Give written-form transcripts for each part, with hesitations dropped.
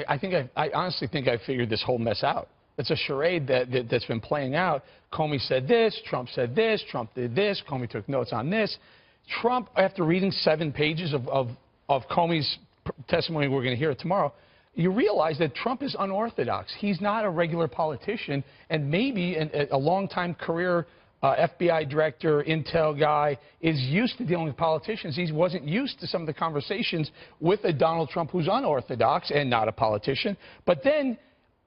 I honestly think I figured this whole mess out. It's a charade that's been playing out. Comey said this, Trump did this, Comey took notes on this. Trump, after reading 7 pages of Comey's testimony we're going to hear tomorrow, you realize that Trump is unorthodox. He's not a regular politician, and maybe a long-time career FBI director, intel guy, is used to dealing with politicians. He wasn't used to some of the conversations with a Donald Trump who's unorthodox and not a politician. But then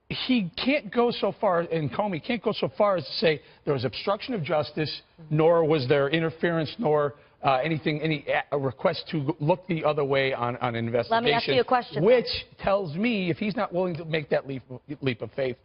he can't go so far, and Comey can't go so far as to say there was obstruction of justice, nor was there interference, nor any request to look the other way on an investigation. Let me ask you a question. Which tells me if he's not willing to make that leap of faith,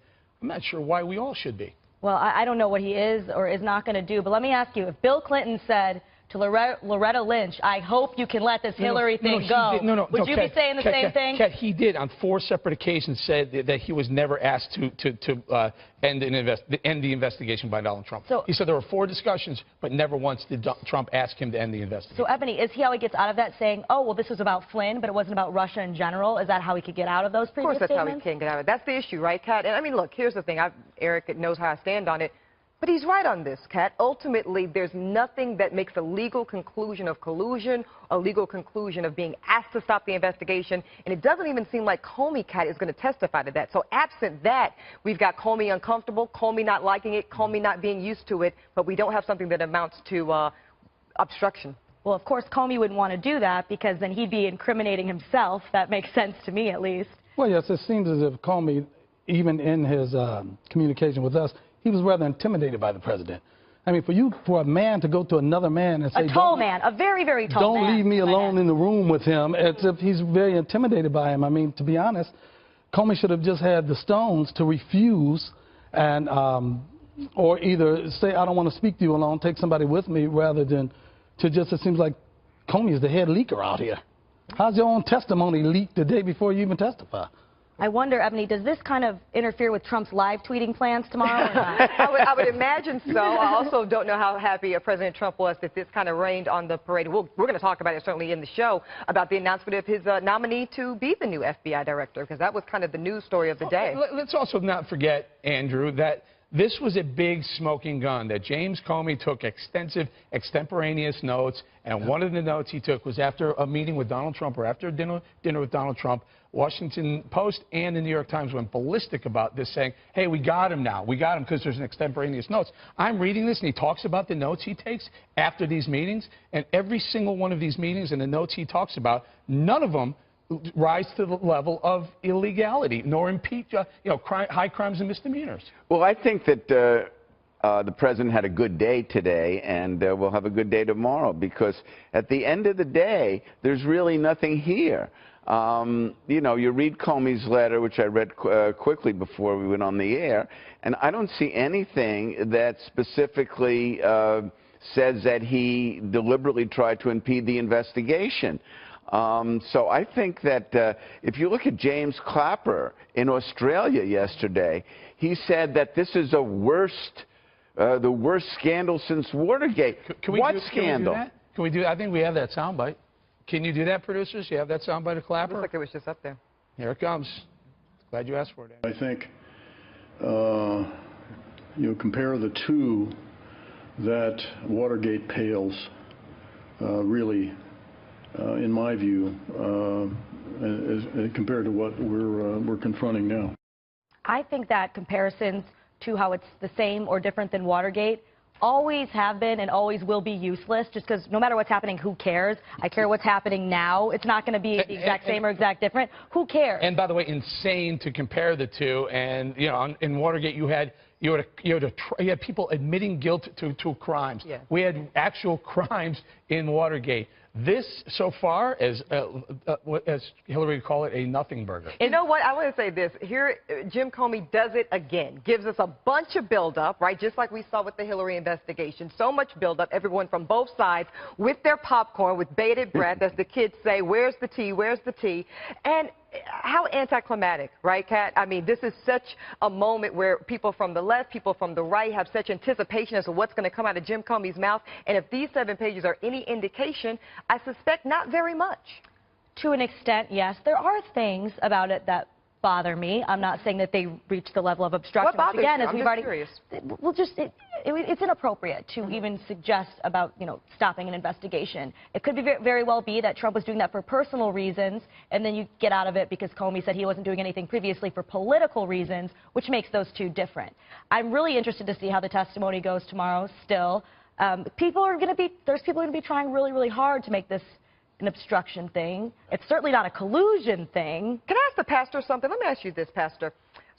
I'm not sure why we all should be. Well, I don't know what he is or is not going to do, but let me ask you, if Bill Clinton said to Loretta Lynch, I hope you can let this Hillary thing go, would you be saying the same thing? Kat, he did on 4 separate occasions said that he was never asked to end the investigation by Donald Trump. So, he said there were 4 discussions, but never once did Trump ask him to end the investigation. So, Ebony, is he how he gets out of that saying, oh, well, this was about Flynn, but it wasn't about Russia in general? Is that how he could get out of those previous statements? Of course, that's how he can get out of it. That's the issue, right, Kat? And I mean, look, here's the thing. Eric knows how I stand on it. But he's right on this, Kat. Ultimately, there's nothing that makes a legal conclusion of collusion, a legal conclusion of being asked to stop the investigation. And it doesn't even seem like Comey, Kat, is going to testify to that. So absent that, we've got Comey uncomfortable, Comey not liking it, Comey not being used to it, but we don't have something that amounts to obstruction. Well, of course, Comey wouldn't want to do that because then he'd be incriminating himself. That makes sense to me, at least. Well, yes, it seems as if Comey, even in his communication with us, he was rather intimidated by the president. I mean, for a man to go to another man and say, a tall man, a very, very tall man. Don't leave me alone in the room with him, as if he's very intimidated by him. I mean, to be honest, Comey should have just had the stones to refuse and, or either say, I don't want to speak to you alone, take somebody with me, rather than to just, it seems like Comey is the head leaker out here. How's your own testimony leaked the day before you even testify? I wonder, Ebony, does this kind of interfere with Trump's live tweeting plans tomorrow? Or not? I would imagine so. I also don't know how happy President Trump was that this kind of rained on the parade. We're going to talk about it certainly in the show, about the announcement of his nominee to be the new FBI director, because that was kind of the news story of the day. Let's also not forget, Andrew, that this was a big smoking gun, that James Comey took extensive extemporaneous notes, and one of the notes he took was after a meeting with Donald Trump, or after a dinner with Donald Trump. Washington Post and the New York Times went ballistic about this, saying, hey, we got him now. We got him because there's an extemporaneous notes. I'm reading this, and he talks about the notes he takes after these meetings, and every single one of these meetings and the notes he talks about, none of them rise to the level of illegality, nor impeach, high crimes and misdemeanors. Well, I think that the president had a good day today, and we'll have a good day tomorrow, because at the end of the day, there's really nothing here. You read Comey's letter, which I read quickly before we went on the air, and I don't see anything that specifically says that he deliberately tried to impede the investigation. So I think that if you look at James Clapper in Australia yesterday, he said that this is the worst scandal since Watergate. What scandal? Can we do that? I think we have that soundbite. Can you do that, producers? You have that soundbite of Clapper? Looks like it was just up there. Here it comes. Glad you asked for it. I think, compare the two, that Watergate pales, really, in my view, compared to what we're confronting now. I think that comparisons to how it's the same or different than Watergate always have been and always will be useless, just because no matter what's happening, who cares? I care what's happening now. It's not going to be the exact same or exact different. Who cares? And by the way, insane to compare the two. And in Watergate, you had people admitting guilt to crimes. Yeah. We had actual crimes in Watergate. This, so far, as Hillary would call it, a nothing burger. You know what? I want to say this. Here, Jim Comey does it again. Gives us a bunch of buildup, right? Just like we saw with the Hillary investigation. So much buildup. Everyone from both sides with their popcorn, with bated breath, as the kids say, where's the tea? Where's the tea? And how anticlimactic, right, Kat? I mean, this is such a moment where people from the left, people from the right have such anticipation as to what's going to come out of Jim Comey's mouth. And if these 7 pages are any indication, I suspect not very much. To an extent, yes. There are things about it that bother me. I'm not saying that they reached the level of obstruction. What bothers which again, you? as I'm we've just already, curious. well, it's inappropriate to even suggest about, stopping an investigation. It could be very well be that Trump was doing that for personal reasons, and then you get out of it because Comey said he wasn't doing anything previously for political reasons, which makes those two different. I'm really interested to see how the testimony goes tomorrow. Still, there's people who are going to be trying really, really hard to make this an obstruction thing. It's certainly not a collusion thing. Can I ask the pastor something? Let me ask you this, Pastor.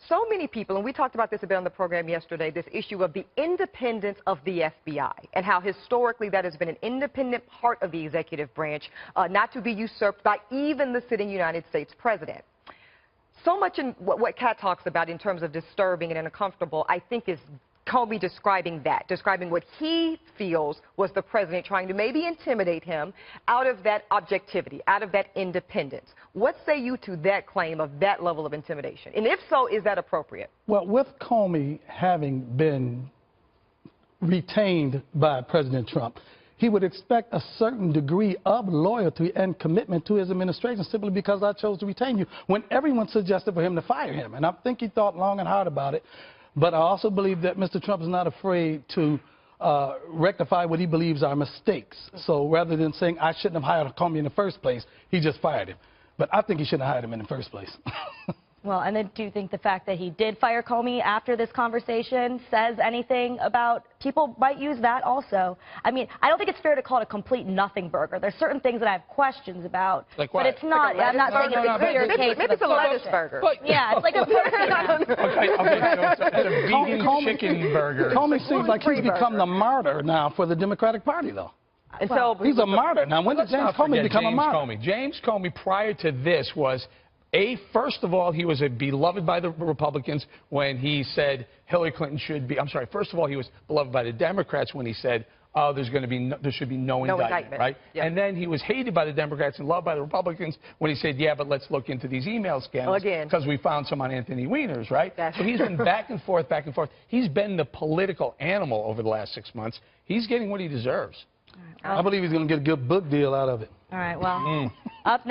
So many people, and we talked about this a bit on the program yesterday, this issue of the independence of the FBI and how historically that has been an independent part of the executive branch, not to be usurped by even the sitting United States president. So much in what Kat talks about in terms of disturbing and uncomfortable, I think is Comey describing what he feels was the president trying to maybe intimidate him out of that objectivity, out of that independence. What say you to that claim of that level of intimidation? And if so, is that appropriate? Well, with Comey having been retained by President Trump, he would expect a certain degree of loyalty and commitment to his administration simply because I chose to retain you, when everyone suggested for him to fire him. And I think he thought long and hard about it. But I also believe that Mr. Trump is not afraid to rectify what he believes are mistakes. So rather than saying, I shouldn't have hired Comey in the first place, he just fired him. But I think he shouldn't have hired him in the first place. Well, and then do you think the fact that he did fire Comey after this conversation says anything about people might use that also? I mean, I don't think it's fair to call it a complete nothing burger. There's certain things that I have questions about. Like what? But it's not, I'm not saying it's a clear case Maybe it's a lettuce burger. But, yeah, it's like a okay, so it's a vegan chicken burger. Comey seems like he's become the martyr now for the Democratic Party, though. And so He's a martyr. Now, when did James Comey become a martyr? James Comey, prior to this, was first of all, he was beloved by the Republicans when he said Hillary Clinton should be. I'm sorry. First of all, he was beloved by the Democrats when he said, "Oh, there should be no indictment," right? Yeah. And then he was hated by the Democrats and loved by the Republicans when he said, "Yeah, but let's look into these email scandals because we found some on Anthony Weiner's," right? So he's been back and forth, back and forth. He's been the political animal over the last 6 months. He's getting what he deserves. I believe he's going to get a good book deal out of it. All right, well, up next.